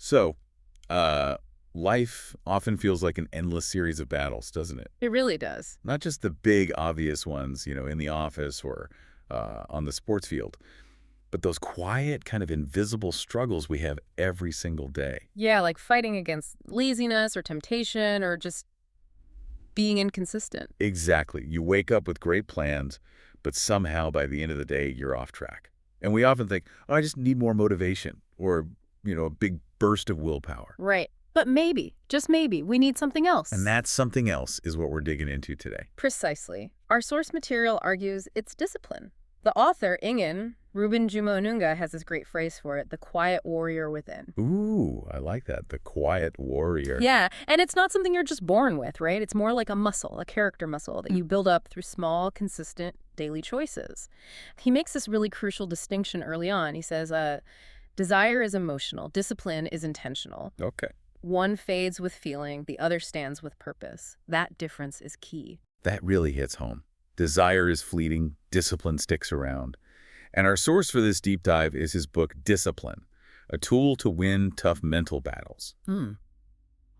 So, uh, life often feels like an endless series of battles, doesn't it? It really does. Not just the big, obvious ones, in the office or on the sports field, but those quiet, kind of invisible struggles we have every single day. Yeah, like fighting against laziness or temptation or just being inconsistent. Exactly. You wake up with great plans, but somehow by the end of the day, you're off track. And we often think, oh, I just need more motivation or, a big burst of willpower. Right. But maybe, just maybe, we need something And else. that something else is what we're digging into today. Precisely. Our source material argues it's discipline. The author, Reuben Juma Onunga, has this great phrase for it, the quiet warrior within. Ooh, I like that. The quiet warrior. Yeah, and it's not something you're just born with, right? It's more like a muscle, a character muscle that you build up through small, consistent daily choices. He makes this really crucial distinction early on. He says, desire is emotional, discipline is intentional. Okay. One fades with feeling, the other stands with purpose. That difference is key. That really hits home. Desire is fleeting, discipline sticks around. And our source for this deep dive is his book, Discipline, a tool to win tough mental battles. Hmm.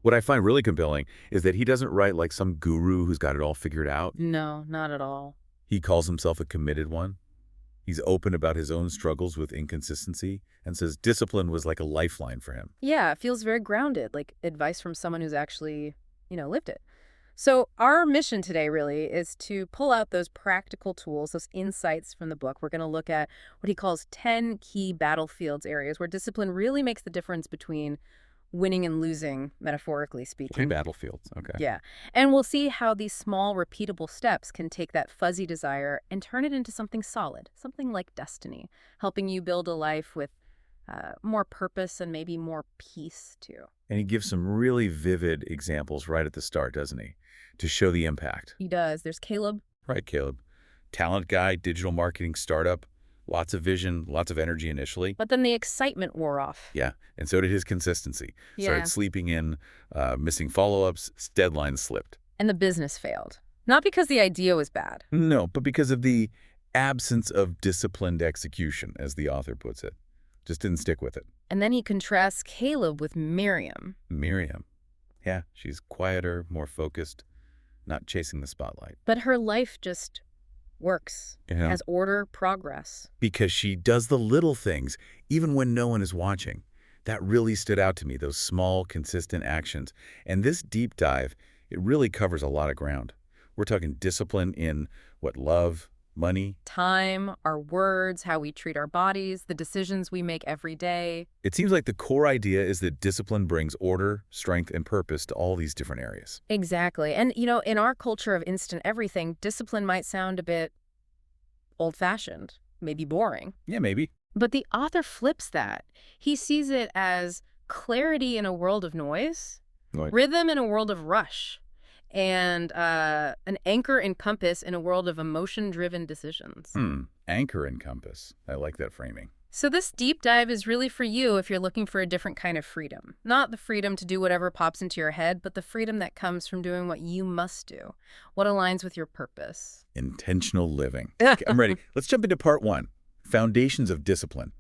What I find really compelling is that he doesn't write like some guru who's got it all figured out. No, not at all. He calls himself a committed one. He's open about his own struggles with inconsistency and says discipline was like a lifeline for him. Yeah, it feels very grounded, like advice from someone who's actually, lived it. So our mission today really is to pull out those practical tools, those insights from the book. We're going to look at what he calls 10 key battlefields areas where discipline really makes the difference between winning and losing, metaphorically speaking. Battlefields. Okay. Yeah. And we'll see how these small, repeatable steps can take that fuzzy desire and turn it into something solid, something like destiny, helping you build a life with more purpose and maybe more peace, too. And he gives some really vivid examples right at the start, doesn't he? To show the impact. He does. There's Caleb. Right, Caleb. Talent guy, digital marketing startup, lots of vision, lots of energy initially. But then the excitement wore off. Yeah, and so did his consistency. Yeah. Started sleeping in, missing follow-ups, deadlines slipped. And the business failed. Not because the idea was bad. No, but because of the absence of disciplined execution, as the author puts it. Just didn't stick with it. And then he contrasts Caleb with Miriam. Miriam. Yeah, she's quieter, more focused, not chasing the spotlight. But her life just works, Yeah. has order, progress. Because she does the little things, even when no one is watching. That really stood out to me, those small, consistent actions. And this deep dive, it really covers a lot of ground. We're talking discipline in love, money. Time, our words, how we treat our bodies, the decisions we make every day. It seems like the core idea is that discipline brings order, strength, and purpose to all these different areas. Exactly. And, in our culture of instant everything, discipline might sound a bit old-fashioned, maybe boring. Yeah, maybe. But the author flips that. He sees it as clarity in a world of noise, Right. rhythm in a world of rush, and an anchor and compass in a world of emotion-driven decisions. Anchor and compass. I like that framing. So this deep dive is really for you if you're looking for a different kind of freedom. Not the freedom to do whatever pops into your head, but the freedom that comes from doing what you must do, what aligns with your purpose. Intentional living. Okay, I'm ready. Let's jump into part 1, foundations of discipline.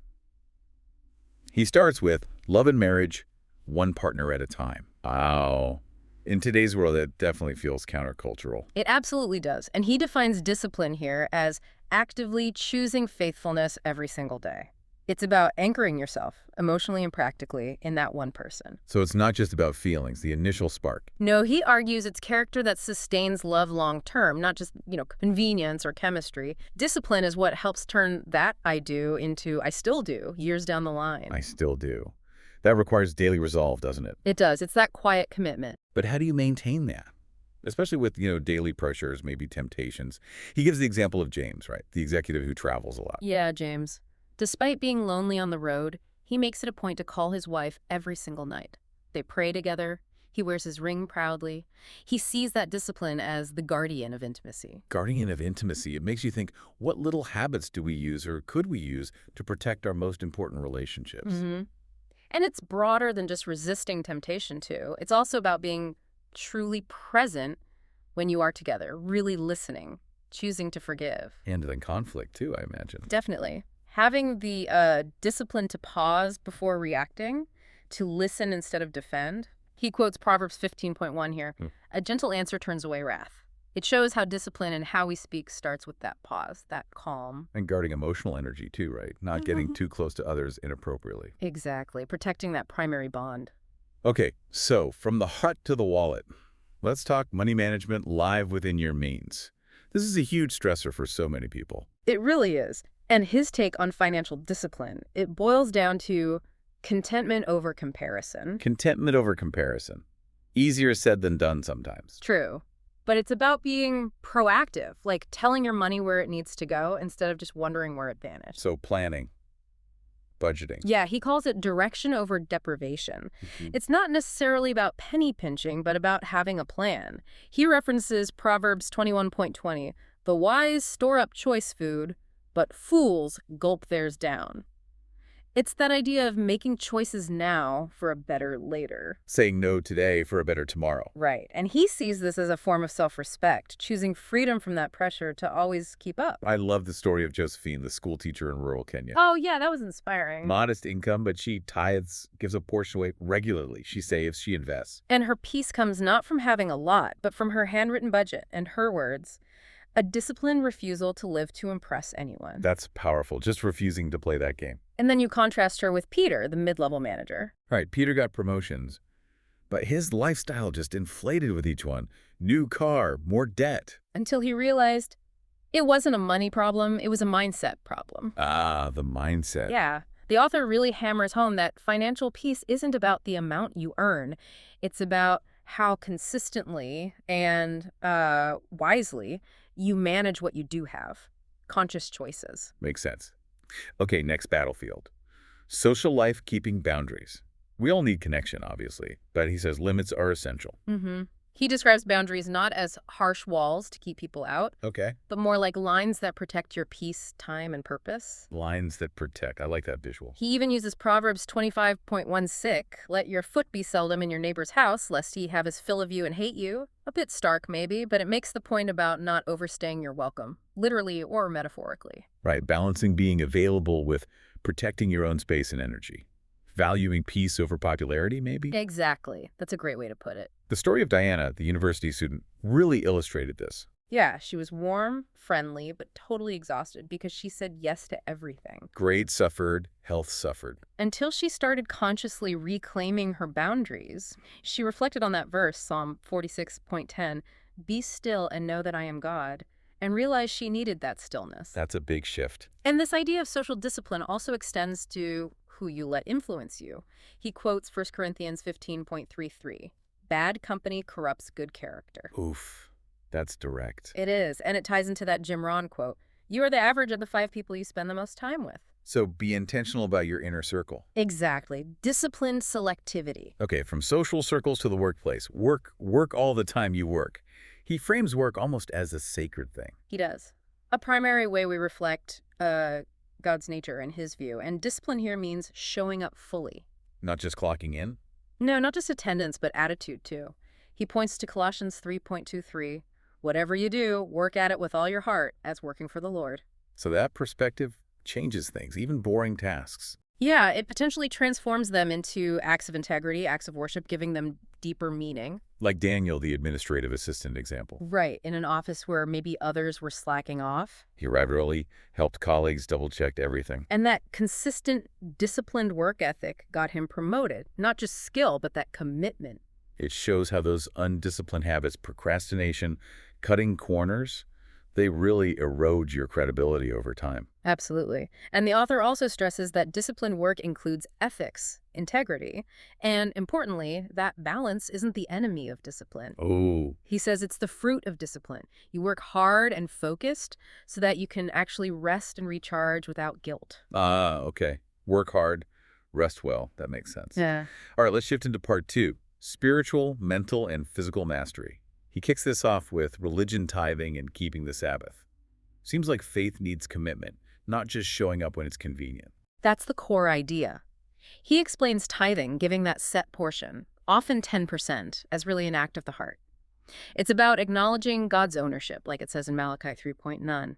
He starts with love and marriage, one partner at a time. Wow. In today's world, that definitely feels countercultural. It absolutely does. And he defines discipline here as actively choosing faithfulness every single day. It's about anchoring yourself, emotionally and practically, in that one person. So it's not just about feelings, the initial spark. No, he argues it's character that sustains love long term, not just, convenience or chemistry. Discipline is what helps turn that I do into I still do years down the line. I still do. That requires daily resolve, doesn't it? It does. It's that quiet commitment. But how do you maintain that? Especially with, daily pressures, maybe temptations. He gives the example of James, right? The executive who travels a lot. Yeah, James. Despite being lonely on the road, he makes it a point to call his wife every single night. They pray together. He wears his ring proudly. He sees that discipline as the guardian of intimacy. Guardian of intimacy. It makes you think, what little habits do we use or could we use to protect our most important relationships? Mm-hmm. And it's broader than just resisting temptation, too. It's also about being truly present when you are together, really listening, choosing to forgive. And then conflict, too, I imagine. Definitely. Having the discipline to pause before reacting, to listen instead of defend. He quotes Proverbs 15.1 here. Hmm. A gentle answer turns away wrath. It shows how discipline and how we speak starts with that pause, that calm. And guarding emotional energy too, right? Not getting too close to others inappropriately. Exactly. Protecting that primary bond. Okay, so from the heart to the wallet, let's talk money management live within your means. This is a huge stressor for so many people. It really is. And his take on financial discipline, it boils down to contentment over comparison. Contentment over comparison. Easier said than done sometimes. True. But it's about being proactive, like telling your money where it needs to go instead of just wondering where it vanished. So planning, budgeting. Yeah, he calls it direction over deprivation. It's not necessarily about penny pinching, but about having a plan. He references Proverbs 21.20, the wise store up choice food, but fools gulp theirs down. It's that idea of making choices now for a better later. Saying no today for a better tomorrow. Right. And he sees this as a form of self-respect, choosing freedom from that pressure to always keep up. I love the story of Josephine, the school teacher in rural Kenya. Oh, yeah, that was inspiring. Modest income, but she tithes, gives a portion away regularly. She saves, she invests. And her peace comes not from having a lot, but from her handwritten budget and her words, a disciplined refusal to live to impress anyone. That's powerful, just refusing to play that game. And then you contrast her with Peter, the mid-level manager. Right, Peter got promotions, but his lifestyle just inflated with each one. New car, more debt. Until he realized it wasn't a money problem, it was a mindset problem. Ah, the mindset. Yeah. The author really hammers home that financial peace isn't about the amount you earn. It's about how consistently and wisely you manage what you do have. Conscious choices. Makes sense. Okay, next battlefield. Social life keeping boundaries. We all need connection, obviously, but he says limits are essential. He describes boundaries not as harsh walls to keep people out, Okay. but more like lines that protect your peace, time, and purpose. Lines that protect. I like that visual. He even uses Proverbs 25.16, let your foot be seldom in your neighbor's house, lest he have his fill of you and hate you. A bit stark, maybe, but it makes the point about not overstaying your welcome, literally or metaphorically. Right, balancing being available with protecting your own space and energy. Valuing peace over popularity, maybe? Exactly. That's a great way to put it. The story of Diana, the university student, really illustrated this. Yeah, she was warm, friendly, but totally exhausted because she said yes to everything. Grades suffered, health suffered. Until she started consciously reclaiming her boundaries, she reflected on that verse, Psalm 46.10, be still and know that I am God, and realized she needed that stillness. That's a big shift. And this idea of social discipline also extends to who you let influence you. He quotes 1 Corinthians 15.33, bad company corrupts good character. Oof, that's direct. It is, and it ties into that Jim Rohn quote, you are the average of the 5 people you spend the most time with. So be intentional about your inner circle. Exactly. Disciplined selectivity. Okay, from social circles to the workplace. Work all the time you work. He frames work almost as a sacred thing. He does. A primary way we reflect God's nature in his view. And discipline here means showing up fully. Not just clocking in? No, not just attendance, but attitude too. He points to Colossians 3.23, whatever you do, work at it with all your heart as working for the Lord. So that perspective changes things, even boring tasks. Yeah, it potentially transforms them into acts of integrity, acts of worship, giving them deeper meaning. Like Daniel, the administrative assistant example. Right, in an office where maybe others were slacking off. He arrived early, helped colleagues, double-checked everything. And that consistent, disciplined work ethic got him promoted. Not just skill, but that commitment. It shows how those undisciplined habits, procrastination, cutting corners, they really erode your credibility over time. Absolutely. And the author also stresses that disciplined work includes ethics, integrity, and importantly, that balance isn't the enemy of discipline. Oh. He says it's the fruit of discipline. You work hard and focused so that you can actually rest and recharge without guilt. Ah, okay. Work hard, rest well. That makes sense. Yeah. All right, let's shift into part 2, spiritual, mental, and physical mastery. He kicks this off with religion, tithing, and keeping the Sabbath. Seems like faith needs commitment, not just showing up when it's convenient. That's the core idea. He explains tithing, giving that set portion, often 10%, as really an act of the heart. It's about acknowledging God's ownership, like it says in Malachi 3.9.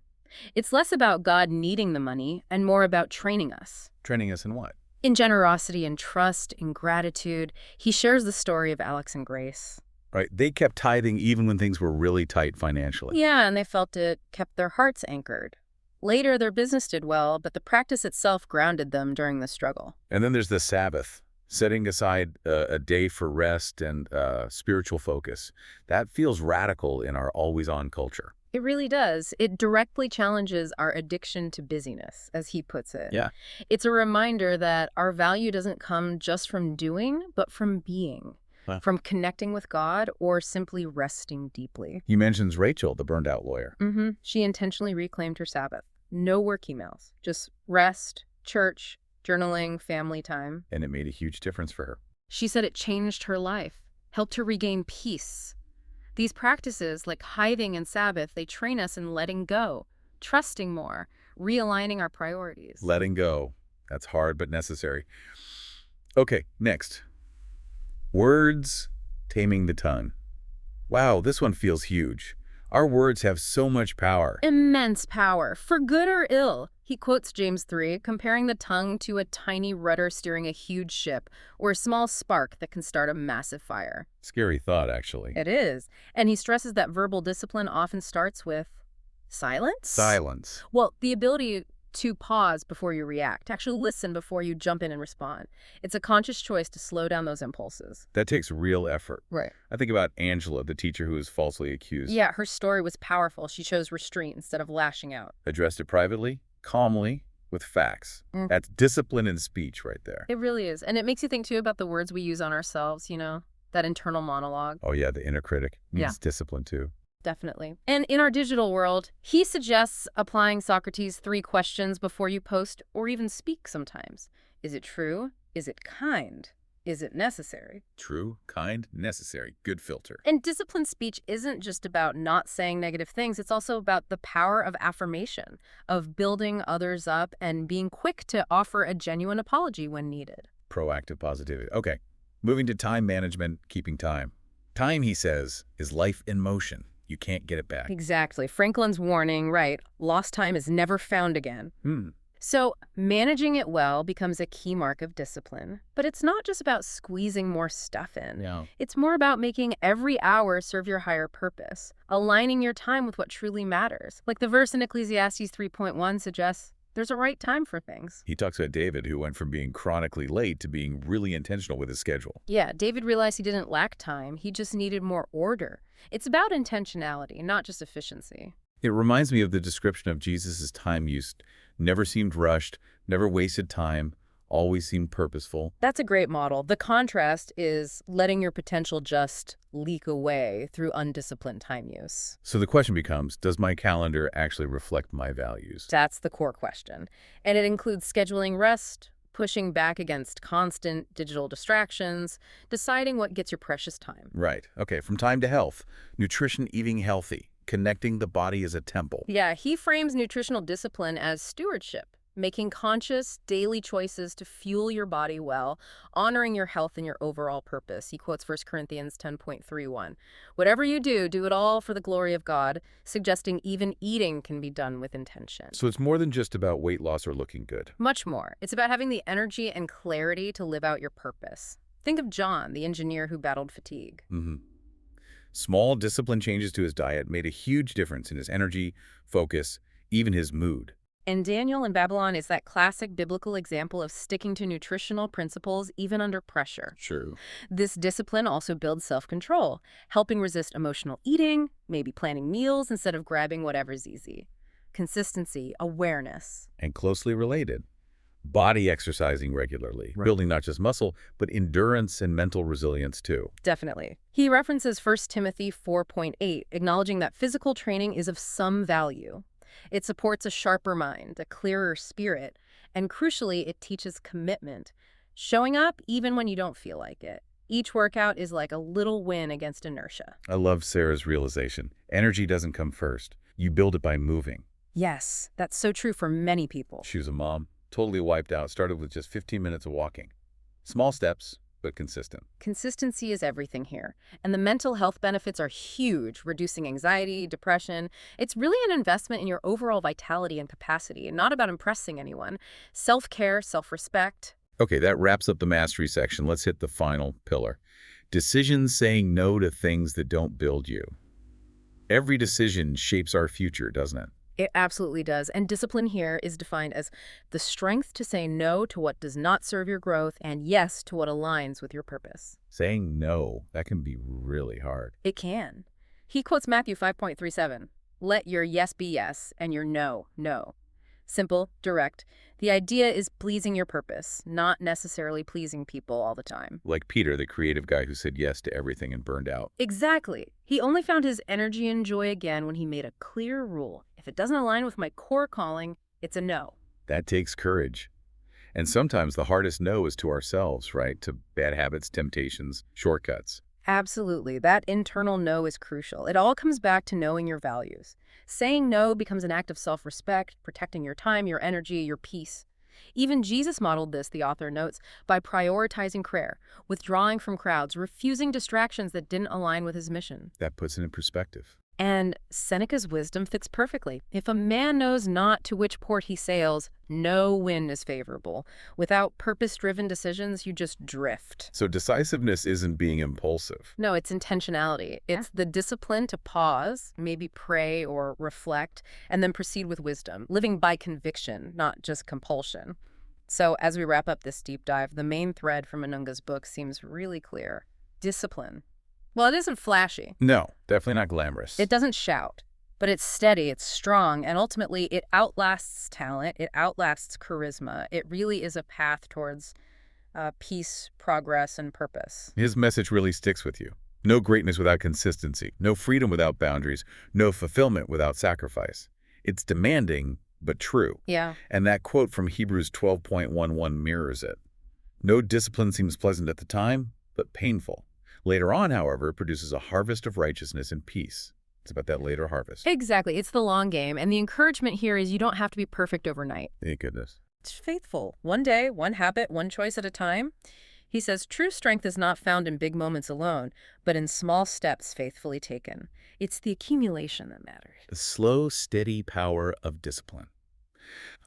It's less about God needing the money and more about training us. Training us in what? In generosity and trust, in gratitude, he shares the story of Alex and Grace. Right? They kept tithing even when things were really tight financially. Yeah, and they felt it kept their hearts anchored. Later, their business did well, but the practice itself grounded them during the struggle. And then there's the Sabbath, setting aside a day for rest and spiritual focus. That feels radical in our always-on culture. It really does. It directly challenges our addiction to busyness, as he puts it. Yeah. It's a reminder that our value doesn't come just from doing, but from being, Huh. from connecting with God or simply resting deeply. He mentions Rachel, the burned-out lawyer. She intentionally reclaimed her Sabbath. No work emails, just rest, church, journaling, family time. And it made a huge difference for her. She said it changed her life, helped her regain peace. These practices, like tithing and Sabbath, they train us in letting go, trusting more, realigning our priorities. Letting go. That's hard but necessary. Okay, next. Words taming the tongue. Wow, this one feels huge. Our words have so much power. Immense power, for good or ill. He quotes James 3, comparing the tongue to a tiny rudder steering a huge ship, or a small spark that can start a massive fire. Scary thought, actually. It is. And he stresses that verbal discipline often starts with silence? Silence. Well, the ability to pause before you react, to actually listen before you jump in and respond. It's a conscious choice to slow down those impulses. That takes real effort. Right. I think about Angela, the teacher who was falsely accused. Yeah, her story was powerful. She chose restraint instead of lashing out. Addressed it privately, calmly, with facts. That's discipline in speech right there. It really is. And it makes you think, too, about the words we use on ourselves, that internal monologue. Oh yeah, the inner critic needs Yeah. discipline too. Definitely. And in our digital world, he suggests applying Socrates' 3 questions before you post or even speak sometimes. Is it true? Is it kind? Is it necessary? True, kind, necessary. Good filter. And disciplined speech isn't just about not saying negative things. It's also about the power of affirmation, of building others up and being quick to offer a genuine apology when needed. Proactive positivity. Okay, moving to time management, keeping time. Time, he says, is life in motion. You can't get it back. Exactly. Franklin's warning, right? Lost time is never found again. So managing it well becomes a key mark of discipline. But it's not just about squeezing more stuff in. Yeah. It's more about making every hour serve your higher purpose, aligning your time with what truly matters. Like the verse in Ecclesiastes 3.1 suggests, there's a right time for things. He talks about David, who went from being chronically late to being really intentional with his schedule. Yeah, David realized he didn't lack time. He just needed more order. It's about intentionality, not just efficiency. It reminds me of the description of Jesus' time use. Never seemed rushed, never wasted time, always seemed purposeful. That's a great model. The contrast is letting your potential just leak away through undisciplined time use. So the question becomes, does my calendar actually reflect my values? That's the core question. And it includes scheduling rest, pushing back against constant digital distractions, deciding what gets your precious time. Right. Okay, from time to health, nutrition, eating healthy, connecting the body as a temple. Yeah, he frames nutritional discipline as stewardship, making conscious daily choices to fuel your body well, honoring your health and your overall purpose. He quotes 1 Corinthians 10.31. Whatever you do, do it all for the glory of God, suggesting even eating can be done with intention. So it's more than just about weight loss or looking good. Much more. It's about having the energy and clarity to live out your purpose. Think of John, the engineer who battled fatigue. Small discipline changes to his diet made a huge difference in his energy, focus, even his mood. And Daniel in Babylon is that classic biblical example of sticking to nutritional principles even under pressure. True. This discipline also builds self-control, helping resist emotional eating, maybe planning meals instead of grabbing whatever's easy. Consistency, awareness. And closely related, body exercising regularly, building not just muscle, but endurance and mental resilience too. Definitely. He references 1 Timothy 4.8, acknowledging that physical training is of some value. It supports a sharper mind, a clearer spirit, and crucially, it teaches commitment, showing up even when you don't feel like it. Each workout is like a little win against inertia. I love Sarah's realization. Energy doesn't come first. You build it by moving. Yes, that's so true for many people. She was a mom, totally wiped out, started with just 15 minutes of walking. Small steps, but consistent. Consistency is everything here, and the mental health benefits are huge, reducing anxiety, depression. It's really an investment in your overall vitality and capacity, not about impressing anyone. Self-care, self-respect. Okay, that wraps up the mastery section. Let's hit the final pillar. Decisions saying no to things that don't build you. Every decision shapes our future, doesn't it? It absolutely does. And discipline here is defined as the strength to say no to what does not serve your growth and yes to what aligns with your purpose. Saying no, that can be really hard. It can. He quotes Matthew 5.37. Let your yes be yes and your no, no. Simple, direct. The idea is pleasing your purpose, not necessarily pleasing people all the time. Like Peter, the creative guy who said yes to everything and burned out. Exactly. He only found his energy and joy again when he made a clear rule. If it doesn't align with my core calling, it's a no. That takes courage. And sometimes the hardest no is to ourselves, right? To bad habits, temptations, shortcuts. Absolutely. That internal no is crucial. It all comes back to knowing your values. Saying no becomes an act of self-respect, protecting your time, your energy, your peace. Even Jesus modeled this, the author notes, by prioritizing prayer, withdrawing from crowds, refusing distractions that didn't align with his mission. That puts it in perspective. And Seneca's wisdom fits perfectly. If a man knows not to which port he sails, no wind is favorable. Without purpose-driven decisions, you just drift. So decisiveness isn't being impulsive. No, it's intentionality. It's the discipline to pause, maybe pray or reflect, and then proceed with wisdom, living by conviction, not just compulsion. So as we wrap up this deep dive, the main thread from Onunga's book seems really clear. Discipline. Well, it isn't flashy. No, definitely not glamorous. It doesn't shout, but it's steady, it's strong, and ultimately it outlasts talent, it outlasts charisma. It really is a path towards peace, progress, and purpose. His message really sticks with you. No greatness without consistency, no freedom without boundaries, no fulfillment without sacrifice. It's demanding, but true. Yeah. And that quote from Hebrews 12.11 mirrors it. No discipline seems pleasant at the time, but painful. Later on, however, it produces a harvest of righteousness and peace. It's about that later harvest. Exactly. It's the long game. And the encouragement here is you don't have to be perfect overnight. Thank goodness. It's faithful. One day, one habit, one choice at a time. He says true strength is not found in big moments alone, but in small steps faithfully taken. It's the accumulation that matters. The slow, steady power of discipline.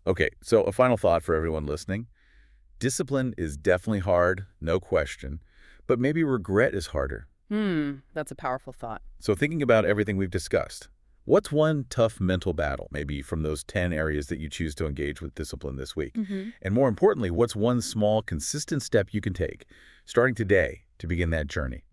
Okay, so a final thought for everyone listening. Discipline is definitely hard, no question, but maybe regret is harder. That's a powerful thought. So thinking about everything we've discussed, what's one tough mental battle, maybe from those 10 areas that you choose to engage with discipline this week? And more importantly, what's one small, consistent step you can take, starting today, to begin that journey?